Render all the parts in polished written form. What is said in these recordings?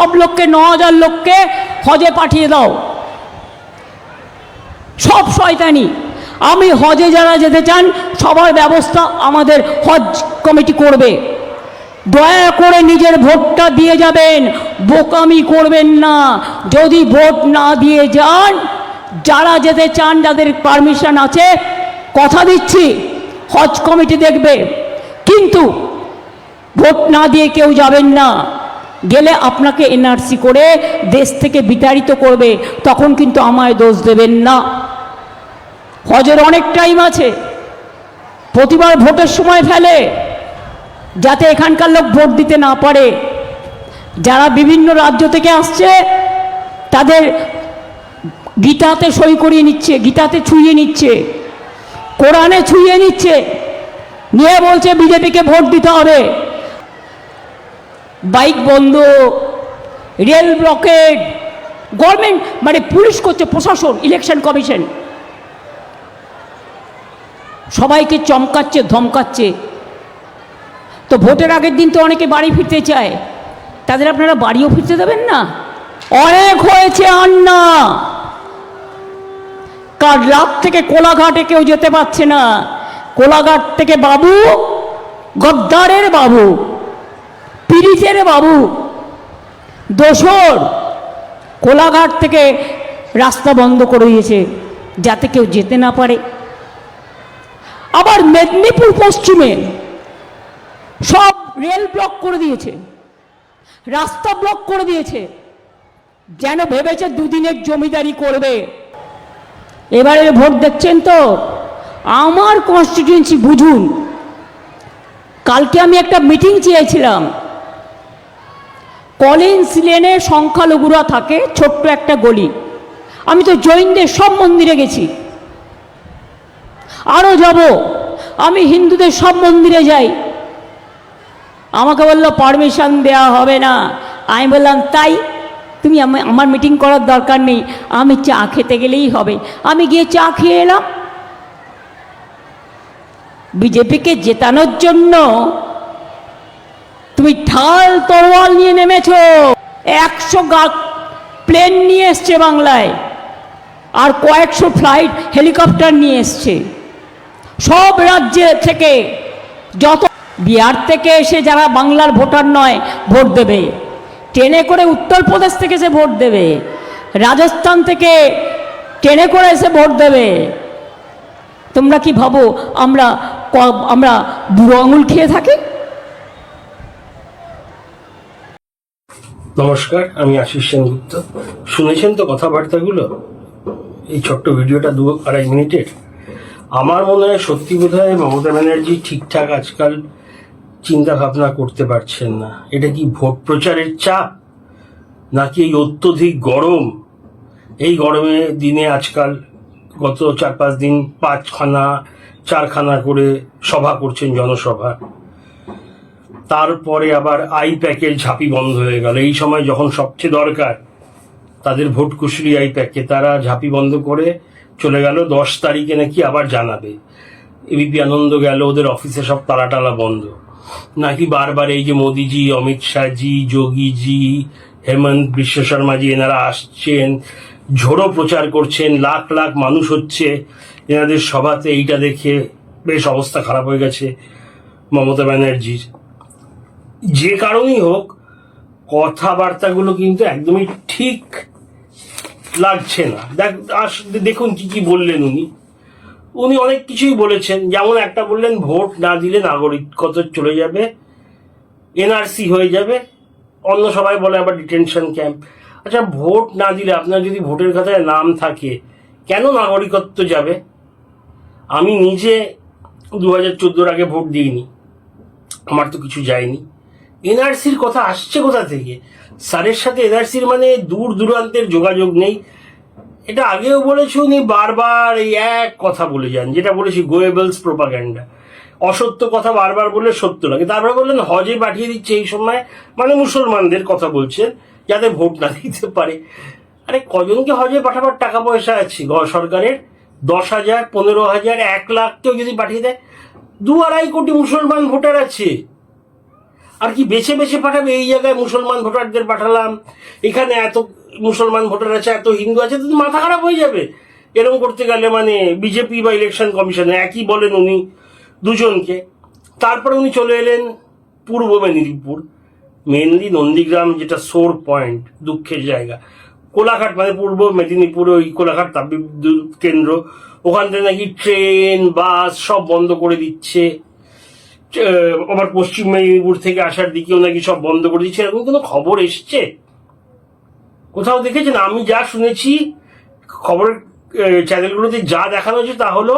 সব লোককে 9,000 লোককে হজে পাঠিয়ে দাও। সব শয়তানি। আমি হজে যারা যেতে চান সবার ব্যবস্থা আমাদের হজ কমিটি করবে। দয়া করে নিজের ভোটটা দিয়ে যাবেন, বোকামি করবেন না। যদি ভোট না দিয়ে যান, যারা যেতে চান, যাদের পারমিশন আছে, কথা দিচ্ছি হজ কমিটি দেখবে। কিন্তু ভোট না দিয়ে কেউ যাবেন না। গেলে আপনাকে এনআরসি করে দেশ থেকে বিতাড়িত করবে, তখন কিন্তু আমায় দোষ দেবেন না। হজের অনেক টাইম আছে, প্রতিবার ভোটের সময় ফেলে যাতে এখানকার লোক ভোট দিতে না পারে। যারা বিভিন্ন রাজ্য থেকে আসছে তাদের গীতাতে সই করিয়ে নিচ্ছে, গীতাতে ছুঁয়ে নিচ্ছে, কোরআনে ছুঁয়ে নিচ্ছে, নিয়ে বলছে বিজেপিকে ভোট দিতে হবে। বাইক বন্ধ, রেল ব্লকেড, গভর্নমেন্ট মানে পুলিশ করছে, প্রশাসন, ইলেকশন কমিশন সবাইকে চমকাচ্ছে, ধমকাচ্ছে। তো ভোটের আগের দিন তো অনেকে বাড়ি ফিরতে চায়, তাদের আপনারা বাড়িও ফিরতে দেবেন না? অনেক হয়েছে আর না। কাল রাত থেকে কোলাঘাটে কেউ যেতে পারছে না। কোলাঘাট থেকে বাবু, গদ্দারের বাবু, পীড়িতের বাবু, দোসর কোলাঘাট থেকে রাস্তা বন্ধ করে দিয়েছে যাতে কেউ যেতে না পারে। আবার মেদিনীপুর পশ্চিমে সব রেল ব্লক করে দিয়েছে, রাস্তা ব্লক করে দিয়েছে, যেন ভেবেছে দুদিনের জমিদারি করবে। এবারে ভোট দেখছেন তো, আমার কনস্টিটিউয়েন্সি বুঝুন। কালকে আমি একটা মিটিং চেয়েছিলাম, কলিন্স লেনে সংখ্যালঘুরা থাকে, ছোট্ট একটা গলি। আমি তো জৈনদের সব মন্দিরে গেছি, আরও যাব। আমি হিন্দুদের সব মন্দিরে যাই। আমাকে বললো পারমিশন দেওয়া হবে না। আমি বললাম তাই, তুমি আমার মিটিং করার দরকার নেই, আমি চা খেতে গেলেই হবে। আমি গিয়ে চা খেয়ে এলাম। বিজেপিকে জেতানোর জন্য তুমি ঢাল তরোয়াল নিয়ে নেমেছ। 100 প্লেন নিয়ে এসছে বাংলায়, আর কয়েকশো ফ্লাইট হেলিকপ্টার নিয়ে এসছে সব রাজ্যে থেকে। যত বিহার থেকে এসে যারা বাংলার ভোটার নয় ভোট দেবে, ট্রেনে করে উত্তরপ্রদেশ থেকে এসে ভোট দেবে, রাজস্থান থেকে ট্রেনে করে এসে ভোট দেবে। তোমরা কি ভাবো আমরা বুড়ো আঙুল খেয়ে থাকি? নমস্কার, আমি আশিস সেনগুপ্ত। শুনেছেন তো কথাবার্তাগুলো, এই ছোট্ট ভিডিওটা 2-2.5 মিনিটের। আমার মনে হয় সত্যি বোধহয় মমতা ব্যানার্জি ঠিকঠাক আজকাল চিন্তা ভাবনা করতে পারছেন না। এটা কি ভোট প্রচারের চাপ, নাকি এই অত্যধিক গরম? এই গরমে দিনে আজকাল গত 4-5 দিন 5খানা-4খানা করে সভা করছেন, জনসভা। তারপরে আবার আই প্যাকের ঝাঁপি বন্ধ হয়ে গেল। এই সময় যখন সবচেয়ে দরকার তাদের ভোট কুশলী আই প্যাকে, তারা ঝাঁপি বন্ধ করে চলে গেল 10 তারিখে নাকি আবার জানাবে। এবিপি আনন্দ গেল, ওদের অফিসে সব তালা বন্ধ। নাকি বারবার এই যে মোদিজি, অমিত শাহজি, যোগীজি, হেমন্ত বিশ্ব শর্মাজি এনারা আসছেন, ঝোড়ো প্রচার করছেন, লাখ লাখ মানুষ হচ্ছে এনাদের সভাতে। এইটা দেখে বেশ অবস্থা খারাপ হয়ে গেছে মমতা ব্যানার্জির। যে কারণেই হোক, কথাবার্তাগুলো কিন্তু একদমই ঠিক লাগছে না। দেখুন কি বললেন উনি অনেক কিছুই বলেছেন। যেমন একটা বললেন, ভোট না দিলে নাগরিকত্ব চলে যাবে, এনআরসি হয়ে যাবে। অন্য সবাই বলে আবার ডিটেনশন ক্যাম্প। আচ্ছা, ভোট না দিলে আপনার যদি ভোটের খাতায় নাম থাকে, কেন নাগরিকত্ব যাবে? আমি নিজে 2014 আগে ভোট দিইনি, আমার তো কিছু যায়নি। এনআরসির কথা আসছে কোথা থেকে? স্যারের সাথে এনআরসির মানে দূর দূরান্তের যোগাযোগ নেই। এটা আগেও বলেছি, উনি বারবার এই এক কথা বলে যান, যেটা বলেছি গোয়েবলস প্রোপাগ্যান্ডা। অসত্য কথা বারবার বলে সত্য লাগে। তারপরে বললেন হজে পাঠিয়ে দিচ্ছে এই সময়, মানে মুসলমানদের কথা বলছেন, যাতে ভোট না দিতে পারে। আরে কজনকে হজে পাঠাবার টাকা পয়সা আছে সরকারের? 10,000, 15,000, 1 লাখ কেউ যদি পাঠিয়ে দেয়, 2-2.5 কোটি মুসলমান ভোটার আছে। আর কি বেছে বেছে পাঠাবে? এই জায়গায় মুসলমান ভোটারদের পাঠালাম, এখানে এত মুসলমান ভোটার আছে, এত হিন্দু আছে, তো মাথা খারাপ হয়ে যাবে এরকম করতে গেলে। মানে বিজেপি বা ইলেকশন কমিশনে একই বলেন উনি দুজনকে। তারপরে উনি চলে এলেন পূর্ব মেদিনীপুর, মেনলি নন্দীগ্রাম, যেটা সোর পয়েন্ট, দুঃখের জায়গা। কোলাঘাট মানে পূর্ব মেদিনীপুরে ওই কোলাঘাট তাপবিদ্যুৎ কেন্দ্র, ওখান থেকে নাকি ট্রেন বাস সব বন্ধ করে দিচ্ছে। আবার পশ্চিম মেদিনীপুর থেকে আসার দিকেও নাকি সব বন্ধ করে দিচ্ছে, এরকম কোনো খবর এসছে কোথাও দেখেছেন? আমি যা শুনেছি খবরের চ্যানেলগুলোতে যা দেখানো হচ্ছে তা হলো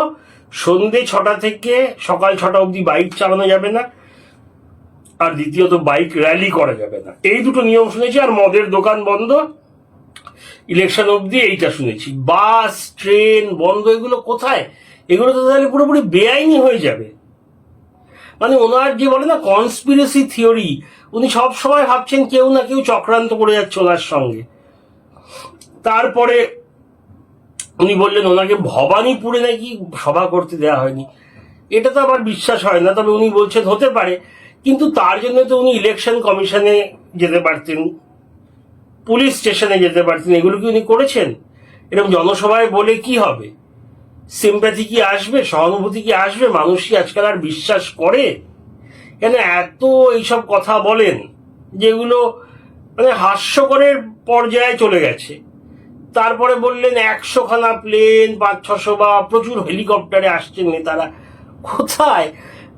সন্ধ্যে 6টা থেকে সকাল 6টা অবধি বাইক চালানো যাবে না, আর দ্বিতীয়ত বাইক র্যালি করা যাবে না, এই দুটো নিয়ম শুনেছি। আর মদের দোকান বন্ধ ইলেকশন অবধি, এইটা শুনেছি। বাস ট্রেন বন্ধ, এগুলো কোথায়? এগুলো তো তাহলে পুরোপুরি বেআইনি হয়ে যাবে। মানে ওনার যে বলে না কনস্পিরেসি থিওরি, উনি সব সময় ভাবছেন কেউ না কেউ চক্রান্ত করে যাচ্ছে ওনার সঙ্গে। তারপরে উনি বললেন ওনাকে ভবানীপুরে নাকি সভা করতে দেওয়া হয়নি। এটা তো আমার বিশ্বাস হয় না, তবে উনি বলছেন হতে পারে। কিন্তু তার জন্য তো উনি ইলেকশন কমিশনে যেতে পারতেন, পুলিশ স্টেশনে যেতে পারতেন, এগুলো কি উনি করেছেন? এরকম জনসভায় বলে কি হবে? সিম্প্যাথি কি আসবে? সহানুভূতি কি আসবে? মানুষ কি আজকাল আর বিশ্বাস করে? কেন এত এইসব কথা বলেন যেগুলো মানে হাস্যকরের পর্যায়ে চলে গেছে। তারপরে বললেন 100খানা প্লেন, 500-600 বা প্রচুর হেলিকপ্টারে আসছেন নেতারা। কোথায়?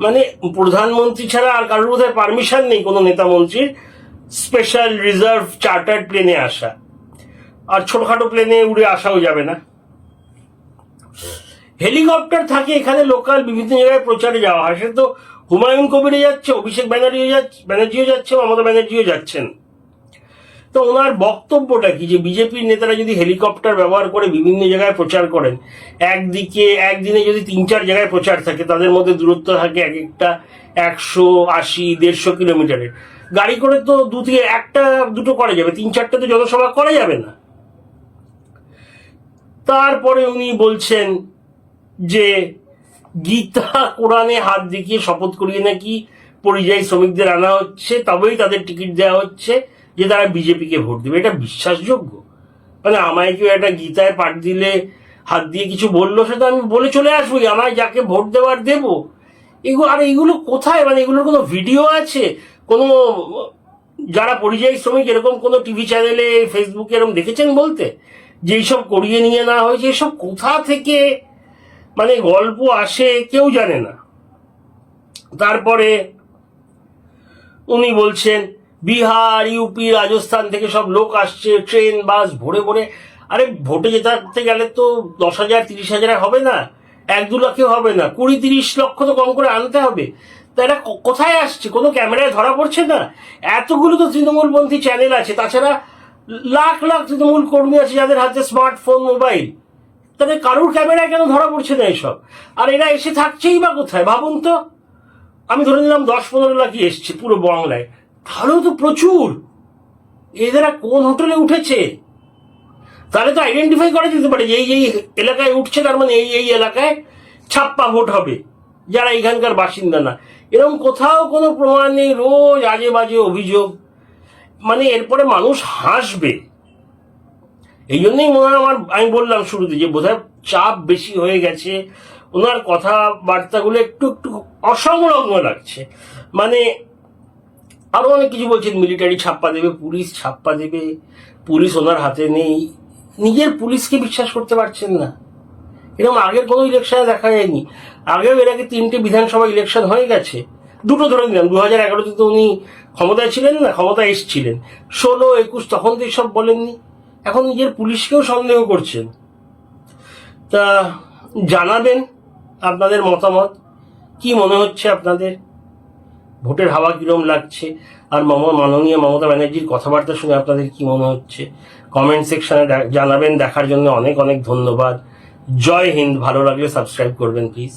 মানে প্রধানমন্ত্রী ছাড়া আর কারোর বোধহয় পারমিশন নেই কোনো নেতা মন্ত্রীর স্পেশাল রিজার্ভ চার্টার্ড প্লেনে আসা, আর ছোটখাটো প্লেনে উড়ে আসাও যাবে না। হেলিকপ্টার থাকে এখানে, লোকাল বিভিন্ন জায়গায় প্রচারে যাওয়া হয়। সে তো হুমায়ুন কবিরে যাচ্ছে, অভিষেক ব্যানার্জিও যাচ্ছে, মমতা ব্যানার্জিও যাচ্ছেন। তো ওনার বক্তব্যটা কি, যে বিজেপির নেতারা যদি হেলিকপ্টার ব্যবহার করে বিভিন্ন জায়গায় প্রচার করেন, একদিনে যদি 3-4 জায়গায় প্রচার থাকে, তাদের মধ্যে দূরত্ব থাকে এক একটা 180-150 কিলোমিটারের, গাড়ি করে তো 1-2 করা যাবে, 3-4টা তো জনসভা করা যাবে না। তারপরে উনি বলছেন যে গীতা কোরআনে হাত দেখিয়ে শপথ করিয়ে নাকি পরিযায়ী শ্রমিকদের আনা হচ্ছে, তবেই তাদের টিকিট দেওয়া হচ্ছে যে তারা বিজেপিকে ভোট দেবে। এটা বিশ্বাসযোগ্য? মানে আমায় কেউ একটা গীতায় পাঠ দিলে, হাত দিয়ে কিছু বললো, সেটা আমি বলে চলে আসবো, আমায় যাকে ভোট দেওয়ার দেবো। এগুলো কোথায়? মানে এগুলোর কোনো ভিডিও আছে? কোনো যারা পরিযায়ী শ্রমিক এরকম কোনো টিভি চ্যানেলে, ফেসবুকে এরকম দেখেছেন বলতে যে এইসব করিয়ে নিয়ে নেওয়া হয়েছে? এসব কোথা থেকে মানে গল্প আসে কেউ জানে না। তারপরে উনি বলছেন বিহার, ইউপি, রাজস্থান থেকে সব লোক আসছে, ট্রেন বাস ভরে ভরে। আরে ভোটে যেতে গেলে তো 10,000-30,000 হবে না, 1-2 লাখেও হবে না, 20-30 লক্ষ তো কম করে আনতে হবে। তা এটা কোথায় আসছে? কোনো ক্যামেরায় ধরা পড়ছে না? এতগুলো তো তৃণমূলপন্থী চ্যানেল আছে, তাছাড়া লাখ লাখ তৃণমূল কর্মী আছে যাদের হাতে স্মার্টফোন, মোবাইল, তাদের কারুর ক্যামেরায় কেন ধরা পড়ছে না এসব? আর এরা এসে থাকছেই বা কোথায়? ভাবুন তো, আমি ধরে নিলাম 10-15 লাখই এসছে পুরো বাংলায়, তাহলেও তো প্রচুর। এরা কোন হোটেলে উঠেছে? তাহলে তো আইডেন্টিফাই করা যেতে পারে যে এই এলাকায় উঠছে, তার মানে এই এলাকায় ছাপ্পা ভোট হবে, যারা এখানকার বাসিন্দা না। এরকম কোথাও কোনো প্রমাণ নেই, রোজ আজে বাজে অভিযোগ। মানে এরপরে মানুষ হাসবে। এই জন্যই মনে হয় আমি বললাম শুরুতে যে বোধহয় চাপ বেশি হয়ে গেছে, ওনার কথাবার্তাগুলো একটু একটু অসংলগ্ন লাগছে। মানে আরো অনেক কিছু বলছেন, মিলিটারি ছাপ্পা দেবে, পুলিশ ছাপ্পা দেবে, পুলিশ ওনার হাতে নেই, নিজের পুলিশকে বিশ্বাস করতে পারছেন না। এরকম আগের কোনো ইলেকশনে দেখা যায়নি। আগেও এর আগে 3টে বিধানসভা ইলেকশন হয়ে গেছে, 2টো ধরে নিলাম। 2011-তে তো উনি ক্ষমতায় ছিলেন না, ক্ষমতায় এসেছিলেন। 16-21 তখন তো এসব বলেননি, এখন নিজের পুলিশকেও সন্দেহ করছেন। তা জানাবেন আপনাদের মতামত, কি মনে হচ্ছে আপনাদের, ভোটের হাওয়া কিরম লাগছে, আর মাননীয় মমতা ব্যানার্জির কথাবার্তা শুনে আপনাদের কি মনে হচ্ছে কমেন্ট সেকশনে জানাবেন। দেখার জন্য অনেক অনেক ধন্যবাদ। জয় হিন্দ। ভালো লাগলে সাবস্ক্রাইব করবেন প্লিজ।